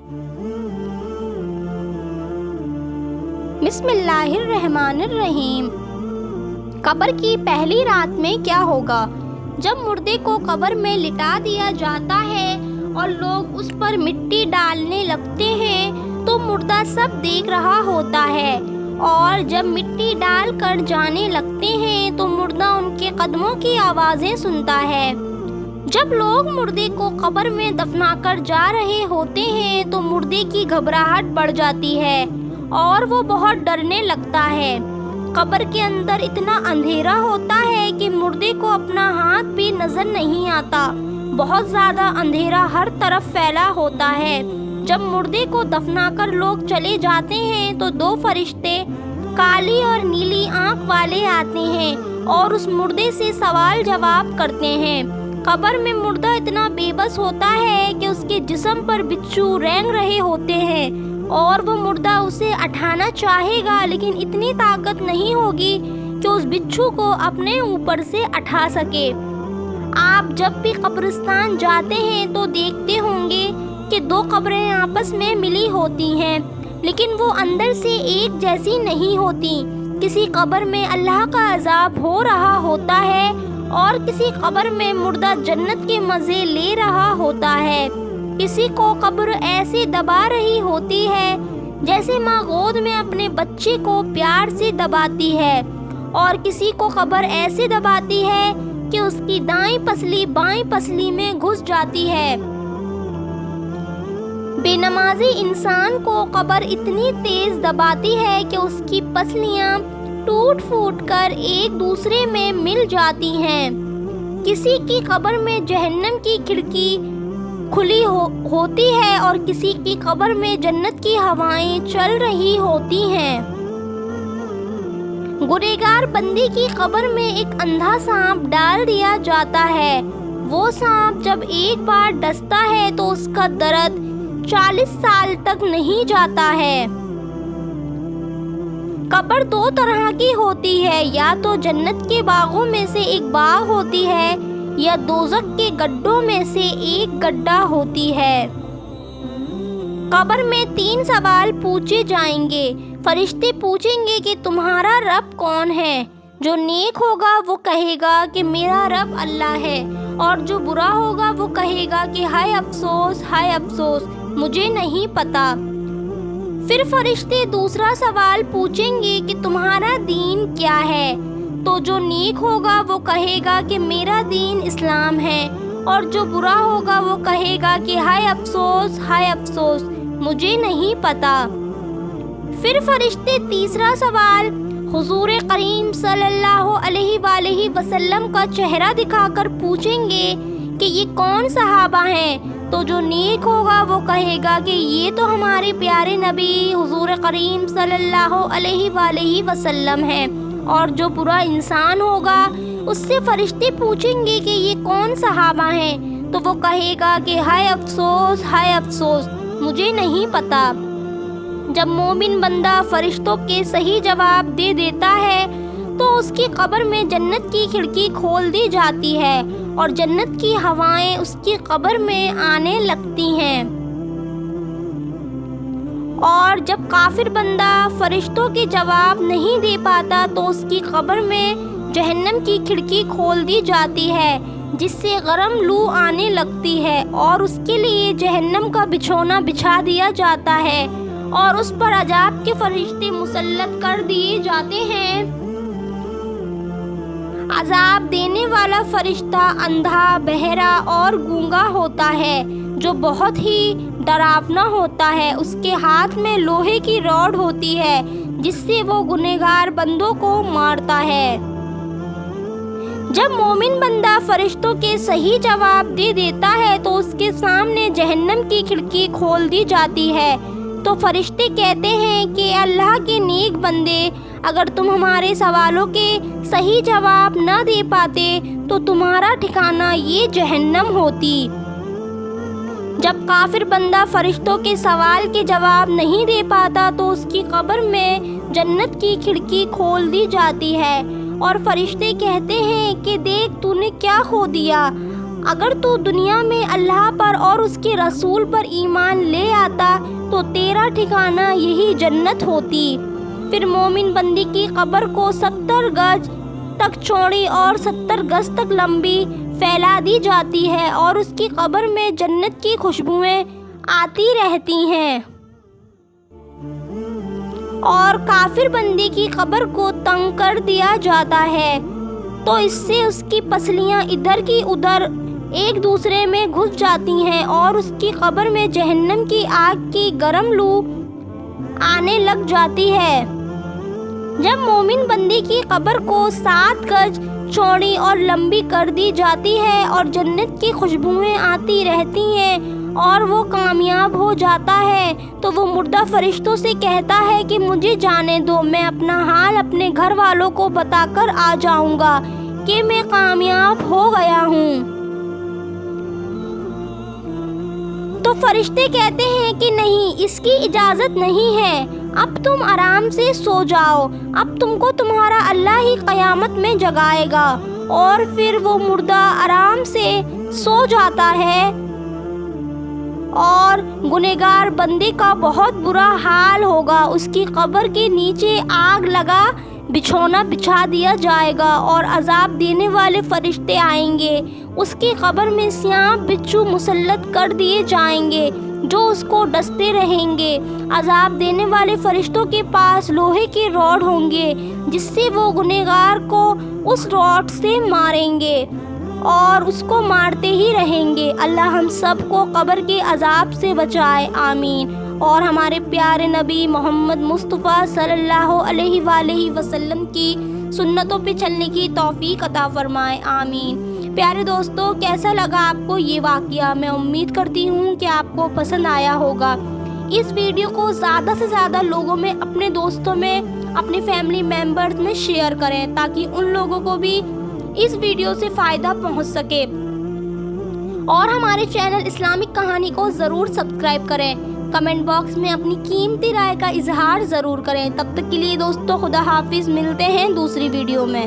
بسم اللہ الرحمن الرحیم۔ قبر کی پہلی رات میں کیا ہوگا؟ جب مردے کو قبر میں لٹا دیا جاتا ہے اور لوگ اس پر مٹی ڈالنے لگتے ہیں تو مردہ سب دیکھ رہا ہوتا ہے، اور جب مٹی ڈال کر جانے لگتے ہیں تو مردہ ان کے قدموں کی آوازیں سنتا ہے۔ جب لوگ مردے کو قبر میں دفنا کر جا رہے ہوتے ہیں تو مردے کی گھبراہٹ بڑھ جاتی ہے اور وہ بہت ڈرنے لگتا ہے۔ قبر کے اندر اتنا اندھیرا ہوتا ہے کہ مردے کو اپنا ہاتھ بھی نظر نہیں آتا، بہت زیادہ اندھیرا ہر طرف پھیلا ہوتا ہے۔ جب مردے کو دفنا کر لوگ چلے جاتے ہیں تو دو فرشتے کالی اور نیلی آنکھ والے آتے ہیں اور اس مردے سے سوال جواب کرتے ہیں۔ قبر میں مردہ اتنا بے بس ہوتا ہے کہ اس کے جسم پر بچھو رینگ رہے ہوتے ہیں اور وہ مردہ اسے اٹھانا چاہے گا، لیکن اتنی طاقت نہیں ہوگی کہ اس بچھو کو اپنے اوپر سے اٹھا سکے۔ آپ جب بھی قبرستان جاتے ہیں تو دیکھتے ہوں گے کہ دو قبریں آپس میں ملی ہوتی ہیں، لیکن وہ اندر سے ایک جیسی نہیں ہوتی۔ کسی قبر میں اللہ کا عذاب ہو رہا ہوتا ہے اور کسی قبر میں مردہ جنت کے مزے لے رہا ہوتا ہے۔ کسی کو قبر ایسے دبا رہی ہوتی ہے جیسے ماں گود میں اپنے بچے کو پیار سے دباتی ہے، اور کسی کو قبر ایسے دباتی ہے کہ اس کی دائیں پسلی بائیں پسلی میں گھس جاتی ہے۔ بے نمازی انسان کو قبر اتنی تیز دباتی ہے کہ اس کی پسلیاں ٹوٹ پھوٹ کر ایک دوسرے میں مل جاتی ہیں۔ کسی کی قبر میں جہنم کی کھڑکی کھلی ہوتی ہے اور کسی کی قبر میں جنت کی ہوائیں چل رہی ہوتی ہیں۔ گنہگار بندی کی قبر میں ایک اندھا سانپ ڈال دیا جاتا ہے۔ وہ سانپ جب ایک بار ڈستا ہے تو اس کا درد 40 سال تک نہیں جاتا ہے۔ قبر دو طرح کی ہوتی ہے، یا تو جنت کے باغوں میں سے ایک باغ ہوتی ہے یا دوزخ کے گڈھوں میں سے ایک گڈھا ہوتی ہے۔ قبر میں 3 سوال پوچھے جائیں گے۔ فرشتے پوچھیں گے کہ تمہارا رب کون ہے؟ جو نیک ہوگا وہ کہے گا کہ میرا رب اللہ ہے، اور جو برا ہوگا وہ کہے گا کہ ہائے افسوس، ہائے افسوس، مجھے نہیں پتا۔ پھر فرشتے دوسرا سوال پوچھیں گے کہ تمہارا دین کیا ہے؟ تو جو نیک ہوگا وہ کہے گا کہ میرا دین اسلام ہے، اور جو برا ہوگا وہ کہے گا کہ ہائے افسوس، ہائے افسوس، مجھے نہیں پتا۔ پھر فرشتے تیسرا سوال حضور کریم صلی اللہ علیہ وآلہ وسلم کا چہرہ دکھا کر پوچھیں گے کہ یہ کون صحابہ ہیں؟ تو جو نیک ہوگا وہ کہے گا کہ یہ تو ہمارے پیارے نبی حضور کریم صلی اللہ علیہ وآلہ وسلم ہیں، اور جو برا انسان ہوگا اس سے فرشتے پوچھیں گے کہ یہ کون صحابہ ہیں؟ تو وہ کہے گا کہ ہائے افسوس، ہائے افسوس، مجھے نہیں پتا۔ جب مومن بندہ فرشتوں کے صحیح جواب دے دیتا ہے تو اس کی قبر میں جنت کی کھڑکی کھول دی جاتی ہے اور جنت کی ہوائیں اس کی قبر میں آنے لگتی ہیں۔ اور جب کافر بندہ فرشتوں کے جواب نہیں دے پاتا تو اس کی قبر میں جہنم کی کھڑکی کھول دی جاتی ہے، جس سے گرم لو آنے لگتی ہے، اور اس کے لیے جہنم کا بچھونا بچھا دیا جاتا ہے اور اس پر عذاب کے فرشتے مسلط کر دیے جاتے ہیں۔ عذاب دینے والا فرشتہ اندھا، بہرا اور گونگا ہوتا ہے، جو بہت ہی ڈراونا ہوتا ہے۔ اس کے ہاتھ میں لوہے کی راڈ ہوتی ہے جس سے وہ گنہگار بندوں کو مارتا ہے۔ جب مومن بندہ فرشتوں کے صحیح جواب دے دیتا ہے تو اس کے سامنے جہنم کی کھڑکی کھول دی جاتی ہے۔ تو فرشتے کہتے ہیں کہ اللہ کے نیک بندے، اگر تم ہمارے سوالوں کے صحیح جواب نہ دے پاتے تو تمہارا ٹھکانہ یہ جہنم ہوتی۔ جب کافر بندہ فرشتوں کے سوال کے جواب نہیں دے پاتا تو اس کی قبر میں جنت کی کھڑکی کھول دی جاتی ہے اور فرشتے کہتے ہیں کہ دیکھ تو نے کیا کھو دیا۔ اگر تو دنیا میں اللہ پر اور اس کے رسول پر ایمان لے آتا تو تیرا ٹھکانہ یہی جنت ہوتی۔ پھر مومن بندی کی قبر کو 70 گز تک چوڑی اور 70 گز تک لمبی پھیلا دی جاتی ہے اور اس کی قبر میں جنت کی خوشبوئیں آتی رہتی ہیں، اور کافر بندی کی قبر کو تنگ کر دیا جاتا ہے تو اس سے اس کی پسلیاں ادھر کی ادھر ایک دوسرے میں گھس جاتی ہیں اور اس کی قبر میں جہنم کی آگ کی گرم لو آنے لگ جاتی ہے۔ جب مومن بندی کی قبر کو 7 گز چوڑی اور لمبی کر دی جاتی ہے اور جنت کی خوشبوئیں آتی رہتی ہیں اور وہ کامیاب ہو جاتا ہے تو وہ مردہ فرشتوں سے کہتا ہے کہ مجھے جانے دو، میں اپنا حال اپنے گھر والوں کو بتا کر آ جاؤں گا کہ میں کامیاب ہو گیا ہوں۔ تو فرشتے کہتے ہیں کہ نہیں، اس کی اجازت نہیں ہے، اب تم آرام سے سو جاؤ، اب تم کو تمہارا اللہ ہی قیامت میں جگائے گا۔ اور پھر وہ مردہ آرام سے سو جاتا ہے اور گنہگار بندے کا بہت برا حال ہوگا۔ اس کی قبر کے نیچے آگ لگا بچھونا بچھا دیا جائے گا اور عذاب دینے والے فرشتے آئیں گے، اس کی قبر میں سیاہ بچھو مسلط کر دیے جائیں گے جو اس کو ڈستے رہیں گے۔ عذاب دینے والے فرشتوں کے پاس لوہے کے راڈ ہوں گے جس سے وہ گنہگار کو اس راڈ سے ماریں گے اور اس کو مارتے ہی رہیں گے۔ اللہ ہم سب کو قبر کے عذاب سے بچائے، آمین، اور ہمارے پیارے نبی محمد مصطفیٰ صلی اللہ علیہ وآلہ وسلم کی سنتوں پہ چلنے کی توفیق عطا فرمائے، آمین۔ پیارے دوستو، کیسا لگا آپ کو یہ واقعہ؟ میں امید کرتی ہوں کہ آپ کو پسند آیا ہوگا۔ اس ویڈیو کو زیادہ سے زیادہ لوگوں میں، اپنے دوستوں میں، اپنے فیملی ممبرز میں شیئر کریں تاکہ ان لوگوں کو بھی اس ویڈیو سے فائدہ پہنچ سکے، اور ہمارے چینل اسلامک کہانی کو ضرور سبسکرائب کریں۔ کمنٹ باکس میں اپنی قیمتی رائے کا اظہار ضرور کریں۔ تب تک کے لیے دوستو، خدا حافظ، ملتے ہیں دوسری ویڈیو میں۔